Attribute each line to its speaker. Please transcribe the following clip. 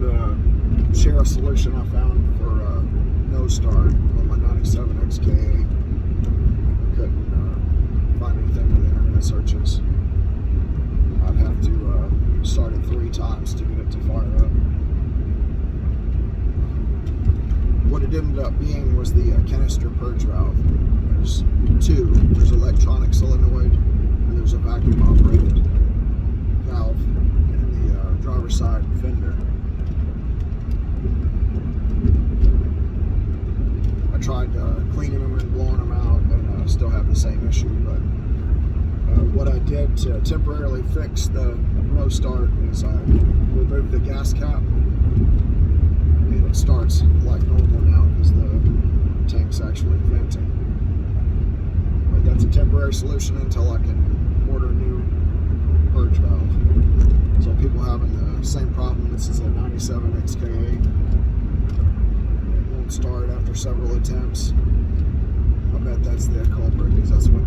Speaker 1: to share a solution I found for no start on my 97 xk8. Couldn't find anything with internet searches. I'd have to start it 3 times to get it to fire up. What it ended up being was the canister purge valve. There's 2. There's electronic solenoid and there's a vacuum operated valve in the driver's side fender. I tried cleaning them and blowing them out and still have the same issue, but what I did to temporarily fix the no start is I removed the gas cap, and it starts like normal now because the tank's actually venting. But that's a temporary solution until I can order a new purge valve. So people having the same problem. This is a 97 xk8. It won't start after several attempts. I bet that's the culprit because that's what